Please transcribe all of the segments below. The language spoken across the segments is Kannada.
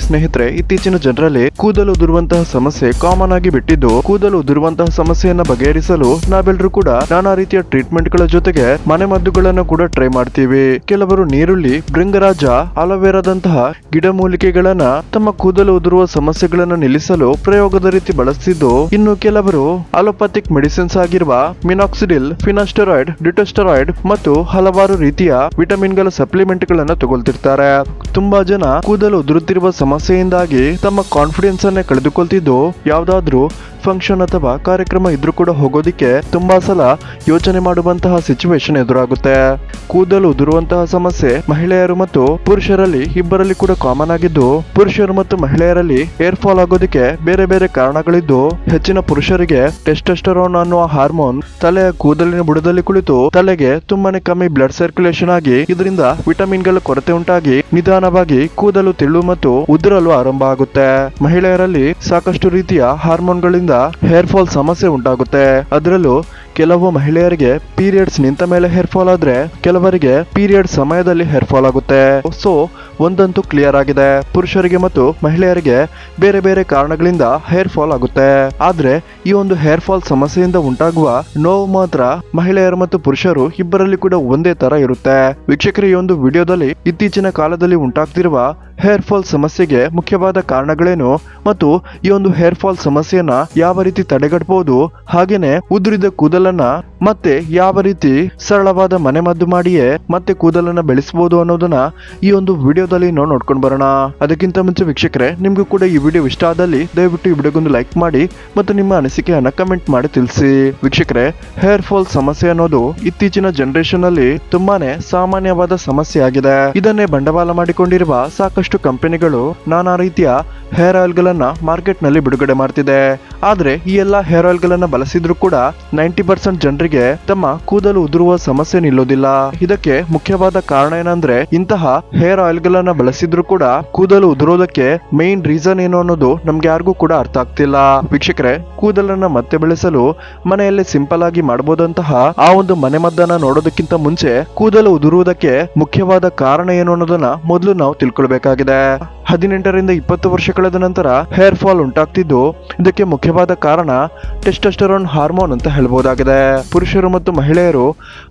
ಸ್ನೇಹಿತರೆ, ಇತ್ತೀಚಿನ ಜನರಲ್ಲಿ ಕೂದಲು ಉದುರುವಂತಹ ಸಮಸ್ಯೆ ಕಾಮನ್ ಆಗಿ ಬಿಟ್ಟಿದ್ದು, ಕೂದಲು ಉದುರುವಂತಹ ಸಮಸ್ಯೆಯನ್ನ ಬಗೆಹರಿಸಲು ನಾವೆಲ್ಲರೂ ಕೂಡ ನಾನಾ ರೀತಿಯ ಟ್ರೀಟ್ಮೆಂಟ್ ಗಳ ಜೊತೆಗೆ ಮನೆಮದ್ದುಗಳನ್ನು ಕೂಡ ಟ್ರೈ ಮಾಡ್ತೀವಿ. ಕೆಲವರು ನೀರುಳ್ಳಿ, ಭೃಂಗರಾಜ, ಅಲೋವೆರಾದಂತಹ ಗಿಡಮೂಲಿಕೆಗಳನ್ನ ತಮ್ಮ ಕೂದಲು ಉದುರುವ ಸಮಸ್ಯೆಗಳನ್ನು ನಿಲ್ಲಿಸಲು ಪ್ರಯೋಗದ ರೀತಿ ಬಳಸ್ತಿದ್ದು, ಇನ್ನು ಕೆಲವರು ಅಲೋಪತಿಕ್ ಮೆಡಿಸಿನ್ಸ್ ಆಗಿರುವ ಮಿನಾಕ್ಸಿಡಿಲ್, ಫಿನಾಸ್ಟೆರಾಯ್ಡ್, ಡಿಟೋಸ್ಟೆರಾಯ್ಡ್ ಮತ್ತು ಹಲವಾರು ರೀತಿಯ ವಿಟಮಿನ್ಗಳ ಸಪ್ಲಿಮೆಂಟ್ ಗಳನ್ನ ತಗೊಳ್ತಿರ್ತಾರೆ. ತುಂಬಾ ಜನ ಕೂದಲು ಉದುರುತ್ತಿರುವ ಸಮಸ್ಯೆಯಿಂದಾಗಿ ತಮ್ಮ ಕಾನ್ಫಿಡೆನ್ಸ್ ಅನ್ನೇ ಕಳೆದುಕೊಳ್ತಿದ್ದು, ಯಾವ್ದಾದ್ರೂ ಫಂಕ್ಷನ್ ಅಥವಾ ಕಾರ್ಯಕ್ರಮ ಇದ್ರೂ ಕೂಡ ಹೋಗೋದಿಕ್ಕೆ ತುಂಬಾ ಸಲ ಯೋಚನೆ ಮಾಡುವಂತಹ ಸಿಚುವೇಶನ್ ಎದುರಾಗುತ್ತೆ. ಕೂದಲು ಉದುರುವಂತಹ ಸಮಸ್ಯೆ ಮಹಿಳೆಯರು ಮತ್ತು ಪುರುಷರಲ್ಲಿ ಇಬ್ಬರಲ್ಲಿ ಕೂಡ ಕಾಮನ್ ಆಗಿದ್ದು, ಪುರುಷರು ಮತ್ತು ಮಹಿಳೆಯರಲ್ಲಿ ಏರ್ ಫಾಲ್ ಆಗೋದಿಕ್ಕೆ ಬೇರೆ ಬೇರೆ ಕಾರಣಗಳಿದ್ದು, ಹೆಚ್ಚಿನ ಪುರುಷರಿಗೆ ಟೆಸ್ಟೋಸ್ಟೆರೋನ್ ಅನ್ನುವ ಹಾರ್ಮೋನ್ ತಲೆಯ ಕೂದಲಿನ ಬುಡದಲ್ಲಿ ಕುಳಿತು ತಲೆಗೆ ತುಂಬಾನೇ ಕಮ್ಮಿ ಬ್ಲಡ್ ಸರ್ಕ್ಯುಲೇಷನ್ ಆಗಿ ಇದರಿಂದ ವಿಟಮಿನ್ಗಳ ಕೊರತೆ ಉಂಟಾಗಿ ನಿಧಾನವಾಗಿ ಕೂದಲು ತೆಳ್ಳು ಮತ್ತು ಉದುರಲು ಆರಂಭ ಆಗುತ್ತೆ. ಮಹಿಳೆಯರಲ್ಲಿ ಸಾಕಷ್ಟು ರೀತಿಯ ಹಾರ್ಮೋನ್ಗಳಿಂದ ಹೇರ್ ಫಾಲ್ ಸಮಸ್ಯೆ ಉಂಟಾಗುತ್ತೆ. ಅದರಲ್ಲೂ ಕೆಲವು ಮಹಿಳೆಯರಿಗೆ ಪೀರಿಯಡ್ಸ್ ನಿಂತ ಮೇಲೆ ಹೇರ್ ಫಾಲ್ ಆದ್ರೆ, ಕೆಲವರಿಗೆ ಪೀರಿಯಡ್ ಸಮಯದಲ್ಲಿ ಹೇರ್ ಫಾಲ್ ಆಗುತ್ತೆ. ಸೊ ಒಂದಂತೂ ಕ್ಲಿಯರ್ ಆಗಿದೆ, ಪುರುಷರಿಗೆ ಮತ್ತು ಮಹಿಳೆಯರಿಗೆ ಬೇರೆ ಬೇರೆ ಕಾರಣಗಳಿಂದ ಹೇರ್ ಫಾಲ್ ಆಗುತ್ತೆ. ಆದ್ರೆ ಈ ಒಂದು ಹೇರ್ ಫಾಲ್ ಸಮಸ್ಯೆಯಿಂದ ಉಂಟಾಗುವ ನೋವು ಮಾತ್ರ ಮಹಿಳೆಯರು ಮತ್ತು ಪುರುಷರು ಇಬ್ಬರಲ್ಲಿ ಕೂಡ ಒಂದೇ ತರ ಇರುತ್ತೆ. ವೀಕ್ಷಕರು, ಈ ಒಂದು ವಿಡಿಯೋದಲ್ಲಿ ಇತ್ತೀಚಿನ ಕಾಲದಲ್ಲಿ ಉಂಟಾಗ್ತಿರುವ ಹೇರ್ ಫಾಲ್ ಸಮಸ್ಯೆಗೆ ಮುಖ್ಯವಾದ ಕಾರಣಗಳೇನು ಮತ್ತು ಈ ಒಂದು ಹೇರ್ ಫಾಲ್ ಸಮಸ್ಯೆಯನ್ನ ಯಾವ ರೀತಿ ತಡೆಗಟ್ಟಬಹುದು, ಹಾಗೇನೆ ಉದುರಿದ ಕೂದಲನ್ನ ಮತ್ತೆ ಯಾವ ರೀತಿ ಸರಳವಾದ ಮನೆಮದ್ದು ಮಾಡಿಯೇ ಮತ್ತೆ ಕೂದಲನ್ನ ಬೆಳೆಸಬಹುದು ಅನ್ನೋದನ್ನ ಈ ಒಂದು ವಿಡಿಯೋದಲ್ಲಿ ನಾವು ನೋಡ್ಕೊಂಡು ಬರೋಣ. ಅದಕ್ಕಿಂತ ಮುಂಚೆ ವೀಕ್ಷಕರೇ, ನಿಮ್ಗೂ ಕೂಡ ಈ ವಿಡಿಯೋ ಇಷ್ಟ ಆದಲ್ಲಿ ದಯವಿಟ್ಟು ಈ ವಿಡಿಯೋಗೊಂದು ಲೈಕ್ ಮಾಡಿ ಮತ್ತು ನಿಮ್ಮ ಅನಿಸಿಕೆಯನ್ನ ಕಮೆಂಟ್ ಮಾಡಿ ತಿಳಿಸಿ. ವೀಕ್ಷಕರೇ, ಹೇರ್ ಫಾಲ್ ಸಮಸ್ಯೆ ಅನ್ನೋದು ಇತ್ತೀಚಿನ ಜನರೇಷನ್ ಅಲ್ಲಿ ತುಂಬಾನೇ ಸಾಮಾನ್ಯವಾದ ಸಮಸ್ಯೆ ಆಗಿದೆ. ಇದನ್ನೇ ಬಂಡವಾಳ ಮಾಡಿಕೊಂಡಿರುವ ಸಾಕಷ್ಟು ಕಂಪನಿಗಳು ನಾನಾ ರೀತಿಯ ಹೇರ್ ಆಯಿಲ್ ಗಳನ್ನ ಮಾರ್ಕೆಟ್ ನಲ್ಲಿ ಬಿಡುಗಡೆ ಮಾಡ್ತಿದೆ. ಆದ್ರೆ ಈ ಎಲ್ಲಾ ಹೇರ್ ಆಯಿಲ್ ಗಳನ್ನ ಬಳಸಿದ್ರು ಕೂಡ 90% ಜನರಿಗೆ ತಮ್ಮ ಕೂದಲು ಉದುರುವ ಸಮಸ್ಯೆ ನಿಲ್ಲೋದಿಲ್ಲ. ಇದಕ್ಕೆ ಮುಖ್ಯವಾದ ಕಾರಣ ಏನಂದ್ರೆ, ಇಂತಹ ಹೇರ್ ಆಯಿಲ್ ಗಳನ್ನ ಬಳಸಿದ್ರು ಕೂಡ ಕೂದಲು ಉದುರೋದಕ್ಕೆ ಮೇನ್ ರೀಸನ್ ಏನು ಅನ್ನೋದು ನಮ್ಗೆ ಯಾರಿಗೂ ಕೂಡ ಅರ್ಥ ಆಗ್ತಿಲ್ಲ. ವೀಕ್ಷಕರೇ, ಕೂದಲನ್ನ ಮತ್ತೆ ಬೆಳೆಸಲು ಮನೆಯಲ್ಲೇ ಸಿಂಪಲ್ ಆಗಿ ಮಾಡಬಹುದಂತಹ ಆ ಒಂದು ಮನೆಮದ್ದನ್ನ ನೋಡೋದಕ್ಕಿಂತ ಮುಂಚೆ ಕೂದಲು ಉದುರುವುದಕ್ಕೆ ಮುಖ್ಯವಾದ ಕಾರಣ ಏನು ಅನ್ನೋದನ್ನ ಮೊದಲು ನಾವು ತಿಳ್ಕೊಳ್ಬೇಕಾಗಿದೆ. 18ರಿಂದ 20 ವರ್ಷ ಕಳೆದ ನಂತರ ಹೇರ್ ಫಾಲ್ ಉಂಟಾಗ್ತಿದ್ದು, ಇದಕ್ಕೆ ಮುಖ್ಯವಾದ ಕಾರಣ ಟೆಸ್ಟೋಸ್ಟೆರೋನ್ ಹಾರ್ಮೋನ್ ಅಂತ ಹೇಳ್ಬಹುದಾಗಿದೆ. ಪುರುಷರು ಮತ್ತು ಮಹಿಳೆಯರು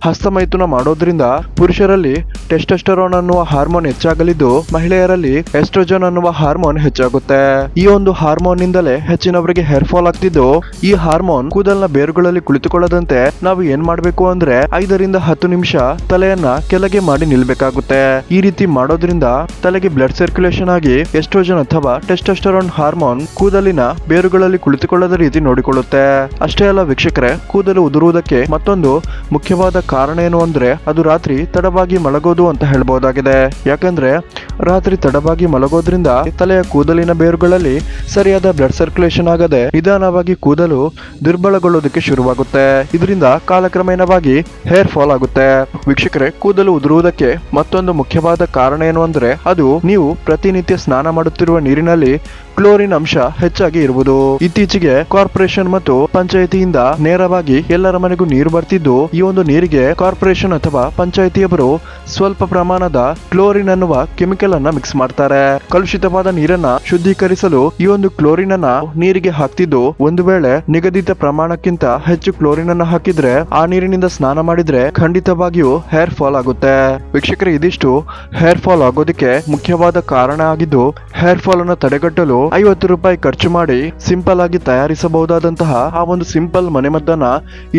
ಹಸ್ತಮೈಥುನ ಮಾಡೋದ್ರಿಂದ ಪುರುಷರಲ್ಲಿ ಟೆಸ್ಟೋಸ್ಟೆರೋನ್ ಅನ್ನುವ ಹಾರ್ಮೋನ್ ಹೆಚ್ಚಾಗಲಿದ್ದು, ಮಹಿಳೆಯರಲ್ಲಿ ಎಸ್ಟ್ರೋಜನ್ ಅನ್ನುವ ಹಾರ್ಮೋನ್ ಹೆಚ್ಚಾಗುತ್ತೆ. ಈ ಒಂದು ಹಾರ್ಮೋನ್ ನಿಂದಲೇ ಹೆಚ್ಚಿನವರಿಗೆ ಹೇರ್ ಫಾಲ್ ಆಗ್ತಿದ್ದು, ಈ ಹಾರ್ಮೋನ್ ಕೂದಲಿನ ಬೇರುಗಳಲ್ಲಿ ಕುಳಿತುಕೊಳ್ಳದಂತೆ ನಾವು ಏನ್ ಮಾಡ್ಬೇಕು ಅಂದ್ರೆ 5ರಿಂದ 10 ನಿಮಿಷ ತಲೆಯನ್ನ ಕೆಳಗೆ ಮಾಡಿ ನಿಲ್ಬೇಕಾಗುತ್ತೆ. ಈ ರೀತಿ ಮಾಡೋದ್ರಿಂದ ತಲೆಗೆ ಬ್ಲಡ್ ಸರ್ಕ್ಯುಲೇಷನ್ ಆಗಿ ಎಸ್ಟ್ರೋಜನ್ ಅಥವಾ ಟೆಸ್ಟೋಸ್ಟೆರೋನ್ ಹಾರ್ಮೋನ್ ಕೂದಲಿನ ಬೇರುಗಳಲ್ಲಿ ಕುಳಿತುಕೊಳ್ಳದ ರೀತಿ ನೋಡಿಕೊಳ್ಳುತ್ತೆ. ಅಷ್ಟೇ ಅಲ್ಲ ವೀಕ್ಷಕರೇ, ಕೂದಲು ಉದುರುವುದಕ್ಕೆ ಮತ್ತೊಂದು ಮುಖ್ಯವಾದ ಕಾರಣ ಏನು ಅಂದ್ರೆ, ಅದು ರಾತ್ರಿ ತಡವಾಗಿ ಮಲಗೋದು ಅಂತ ಹೇಳ್ಬಹುದಾಗಿದೆ. ಯಾಕಂದ್ರೆ ರಾತ್ರಿ ತಡವಾಗಿ ಮಲಗೋದ್ರಿಂದ ತಲೆಯ ಕೂದಲಿನ ಬೇರುಗಳಲ್ಲಿ ಸರಿಯಾದ ಬ್ಲಡ್ ಸರ್ಕ್ಯುಲೇಷನ್ ಆಗದೆ ನಿಧಾನವಾಗಿ ಕೂದಲು ದುರ್ಬಲಗೊಳ್ಳೋದಕ್ಕೆ ಶುರುವಾಗುತ್ತೆ. ಇದರಿಂದ ಕಾಲಕ್ರಮೇಣವಾಗಿ ಹೇರ್ ಫಾಲ್ ಆಗುತ್ತೆ. ವೀಕ್ಷಕರೇ, ಕೂದಲು ಉದುರುವುದಕ್ಕೆ ಮತ್ತೊಂದು ಮುಖ್ಯವಾದ ಕಾರಣ ಏನು ಅಂದ್ರೆ, ಅದು ನೀವು ಪ್ರತಿನಿತ್ಯ ಸ್ನಾನ ಮಾಡುತ್ತಿರುವ ನೀರಿನಲ್ಲಿ ಕ್ಲೋರಿನ್ ಅಂಶ ಹೆಚ್ಚಾಗಿ ಇರುವುದು. ಇತ್ತೀಚೆಗೆ ಕಾರ್ಪೊರೇಷನ್ ಮತ್ತು ಪಂಚಾಯಿತಿಯಿಂದ ನೇರವಾಗಿ ಎಲ್ಲರ ಮನೆಗೂ ನೀರು ಬರ್ತಿದ್ದು, ಈ ಒಂದು ನೀರಿಗೆ ಕಾರ್ಪೊರೇಷನ್ ಅಥವಾ ಪಂಚಾಯಿತಿಯವರು ಸ್ವಲ್ಪ ಪ್ರಮಾಣದ ಕ್ಲೋರಿನ್ ಅನ್ನುವ ಕೆಮಿಕಲ್ ಅನ್ನ ಮಿಕ್ಸ್ ಮಾಡ್ತಾರೆ. ಕಲುಷಿತವಾದ ನೀರನ್ನ ಶುದ್ಧೀಕರಿಸಲು ಈ ಒಂದು ಕ್ಲೋರಿನ್ ಅನ್ನ ನೀರಿಗೆ ಹಾಕ್ತಿದ್ದು, ಒಂದು ವೇಳೆ ನಿಗದಿತ ಪ್ರಮಾಣಕ್ಕಿಂತ ಹೆಚ್ಚು ಕ್ಲೋರಿನ್ ಅನ್ನ ಹಾಕಿದ್ರೆ ಆ ನೀರಿನಿಂದ ಸ್ನಾನ ಮಾಡಿದ್ರೆ ಖಂಡಿತವಾಗಿಯೂ ಹೇರ್ ಫಾಲ್ ಆಗುತ್ತೆ. ವೀಕ್ಷಕರೇ, ಇದಿಷ್ಟು ಹೇರ್ ಫಾಲ್ ಆಗೋದಕ್ಕೆ ಮುಖ್ಯವಾದ ಕಾರಣ ಆಗಿದ್ದು, ಹೇರ್ ಫಾಲ್ ಅನ್ನು ತಡೆಗಟ್ಟಲು 50 ರೂಪಾಯಿ ಖರ್ಚು ಮಾಡಿ ಸಿಂಪಲ್ ಆಗಿ ತಯಾರಿಸಬಹುದಾದಂತಹ ಆ ಒಂದು ಸಿಂಪಲ್ ಮನೆಮದ್ದನ್ನ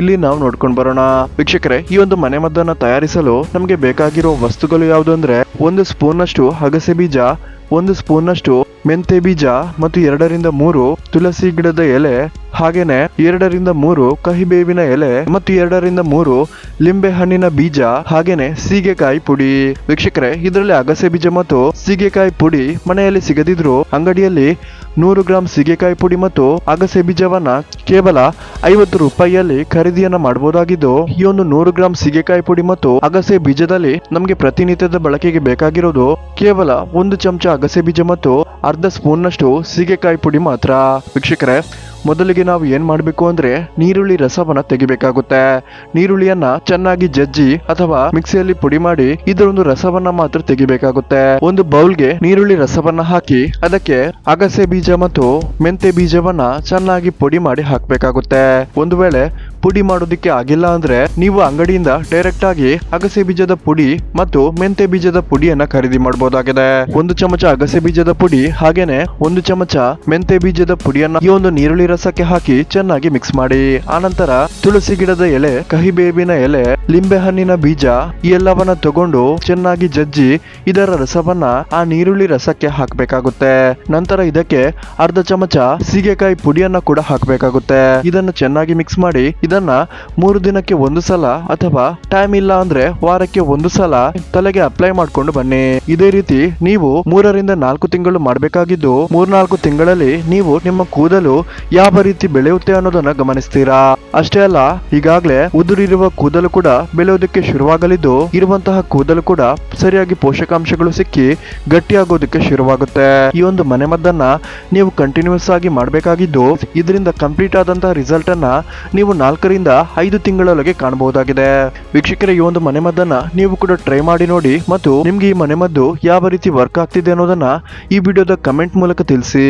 ಇಲ್ಲಿ ನಾವು ನೋಡ್ಕೊಂಡು ಬರೋಣ. ವೀಕ್ಷಕರೇ, ಈ ಒಂದು ಮನೆಮದ್ದನ್ನ ತಯಾರಿಸಲು ನಮ್ಗೆ ಬೇಕಾಗಿರೋ ವಸ್ತುಗಳು ಯಾವುದು ಅಂದ್ರೆ, 1 ಸ್ಪೂನ್ ನಷ್ಟು ಅಗಸೆ ಬೀಜ, 1 ಸ್ಪೂನ್ ನಷ್ಟು ಮೆಂತೆ ಬೀಜ ಮತ್ತು 2ರಿಂದ 3 ತುಳಸಿ ಗಿಡದ ಎಲೆ, ಹಾಗೇನೆ 2ರಿಂದ 3 ಕಹಿಬೇವಿನ ಎಲೆ ಮತ್ತು 2ರಿಂದ 3 ಲಿಂಬೆ ಹಣ್ಣಿನ ಬೀಜ, ಹಾಗೇನೆ ಸೀಗೆಕಾಯಿ ಪುಡಿ. ವೀಕ್ಷಕರೇ, ಇದರಲ್ಲಿ ಅಗಸೆ ಬೀಜ ಮತ್ತು ಸೀಗೆಕಾಯಿ ಪುಡಿ ಮನೆಯಲ್ಲಿ ಸಿಗದಿದ್ರು ಅಂಗಡಿಯಲ್ಲಿ 100 ಗ್ರಾಂ ಸೀಗೆಕಾಯಿ ಪುಡಿ ಮತ್ತು ಅಗಸೆ ಬೀಜವನ್ನ ಕೇವಲ 50 ರೂಪಾಯಿಯಲ್ಲಿ ಖರೀದಿಯನ್ನ ಮಾಡಬಹುದಾಗಿದ್ದು, ಈ ಒಂದು 100 ಗ್ರಾಂ ಸೀಗೆಕಾಯಿ ಪುಡಿ ಮತ್ತು ಅಗಸೆ ಬೀಜದಲ್ಲಿ ನಮಗೆ ಪ್ರತಿನಿತ್ಯದ ಬಳಕೆಗೆ ಬೇಕಾಗಿರೋದು ಕೇವಲ 1 ಚಮಚ ಅಗಸೆ ಬೀಜ ಮತ್ತು ಅರ್ಧ ಸ್ಪೂನ್ ನಷ್ಟು ಸೀಗೆಕಾಯಿ ಪುಡಿ ಮಾತ್ರ. ವೀಕ್ಷಕರೇ, ಮೊದಲಿಗೆ ನಾವು ಏನ್ ಮಾಡ್ಬೇಕು ಅಂದ್ರೆ ನೀರುಳ್ಳಿ ರಸವನ್ನ ತೆಗಿಬೇಕಾಗುತ್ತೆ. ನೀರುಳ್ಳಿಯನ್ನ ಚೆನ್ನಾಗಿ ಜಜ್ಜಿ ಅಥವಾ ಮಿಕ್ಸಿಯಲ್ಲಿ ಪುಡಿ ಮಾಡಿ ಇದರ ಒಂದು ರಸವನ್ನ ಮಾತ್ರ ತೆಗಿಬೇಕಾಗುತ್ತೆ. ಒಂದು ಬೌಲ್ಗೆ ನೀರುಳ್ಳಿ ರಸವನ್ನ ಹಾಕಿ ಅದಕ್ಕೆ ಅಗಸೆ ಬೀಜ ಮತ್ತು ಮೆಂತೆ ಬೀಜವನ್ನ ಚೆನ್ನಾಗಿ ಪುಡಿ ಮಾಡಿ ಹಾಕ್ಬೇಕಾಗುತ್ತೆ. ಒಂದು ವೇಳೆ ಪುಡಿ ಮಾಡೋದಿಕ್ಕೆ ಆಗಿಲ್ಲ ಅಂದ್ರೆ ನೀವು ಅಂಗಡಿಯಿಂದ ಡೈರೆಕ್ಟ್ ಆಗಿ ಅಗಸೆ ಬೀಜದ ಪುಡಿ ಮತ್ತು ಮೆಂತೆ ಬೀಜದ ಪುಡಿಯನ್ನ ಖರೀದಿ ಮಾಡಬಹುದಾಗಿದೆ. 1 ಚಮಚ ಅಗಸೆ ಬೀಜದ ಪುಡಿ ಹಾಗೇನೆ 1 ಚಮಚ ಮೆಂತೆ ಬೀಜದ ಪುಡಿಯನ್ನ ಈ ಒಂದು ನೀರುಳ್ಳಿ ರಸಕ್ಕೆ ಹಾಕಿ ಚೆನ್ನಾಗಿ ಮಿಕ್ಸ್ ಮಾಡಿ ಆನಂತರ ತುಳಸಿ ಗಿಡದ ಎಲೆ, ಕಹಿಬೇವಿನ ಎಲೆ, ಲಿಂಬೆ ಹಣ್ಣಿನ ಬೀಜ ಈ ಎಲ್ಲವನ್ನ ತಗೊಂಡು ಚೆನ್ನಾಗಿ ಜಜ್ಜಿ ಇದರ ರಸವನ್ನ ಆ ನೀರುಳ್ಳಿ ರಸಕ್ಕೆ ಹಾಕಬೇಕಾಗುತ್ತೆ. ನಂತರ ಇದಕ್ಕೆ ಅರ್ಧ ಚಮಚ ಸೀಗೆಕಾಯಿ ಪುಡಿಯನ್ನ ಕೂಡ ಹಾಕಬೇಕಾಗುತ್ತೆ. ಇದನ್ನ ಚೆನ್ನಾಗಿ ಮಿಕ್ಸ್ ಮಾಡಿ ಇದನ್ನ 3 ದಿನಕ್ಕೆ 1 ಸಲ ಅಥವಾ ಟೈಮ್ ಇಲ್ಲ ಅಂದ್ರೆ ವಾರಕ್ಕೆ 1 ಸಲ ತಲೆಗೆ ಅಪ್ಲೈ ಮಾಡ್ಕೊಂಡು ಬನ್ನಿ. ಇದೇ ರೀತಿ ನೀವು 3 ರಿಂದ 4 ತಿಂಗಳು ಮಾಡಬೇಕಾಗಿದ್ದು 3-4 ತಿಂಗಳಲ್ಲಿ ನೀವು ನಿಮ್ಮ ಕೂದಲು ಯಾವ ರೀತಿ ಬೆಳೆಯುತ್ತೆ ಅನ್ನೋದನ್ನ ಗಮನಿಸ್ತೀರಾ. ಅಷ್ಟೇ ಅಲ್ಲ, ಈಗಾಗಲೇ ಉದುರಿರುವ ಕೂದಲು ಕೂಡ ಬೆಳೆಯೋದಕ್ಕೆ ಶುರುವಾಗಲಿದ್ದು ಇರುವಂತಹ ಕೂದಲು ಕೂಡ ಸರಿಯಾಗಿ ಪೋಷಕಾಂಶಗಳು ಸಿಕ್ಕಿ ಗಟ್ಟಿಯಾಗೋದಕ್ಕೆ ಶುರುವಾಗುತ್ತೆ. ಈ ಒಂದು ಮನೆಮದ್ದನ್ನ ನೀವು ಕಂಟಿನ್ಯೂಸ್ ಆಗಿ ಮಾಡಬೇಕಾಗಿದ್ದು ಇದರಿಂದ ಕಂಪ್ಲೀಟ್ ಆದಂತಹ ರಿಸಲ್ಟ್ ಅನ್ನ ನೀವು 4 ರಿಂದ 5 ತಿಂಗಳೊಳಗೆ ಕಾಣಬಹುದಾಗಿದೆ. ವೀಕ್ಷಕರೇ, ಈ ಒಂದು ಮನೆಮದ್ದನ್ನ ನೀವು ಕೂಡ ಟ್ರೈ ಮಾಡಿ ನೋಡಿ ಮತ್ತು ನಿಮ್ಗೆ ಈ ಮನೆಮದ್ದು ಯಾವ ರೀತಿ ವರ್ಕ್ ಆಗ್ತಿದೆ ಅನ್ನೋದನ್ನ ಈ ವಿಡಿಯೋದ ಕಮೆಂಟ್ ಮೂಲಕ ತಿಳಿಸಿ.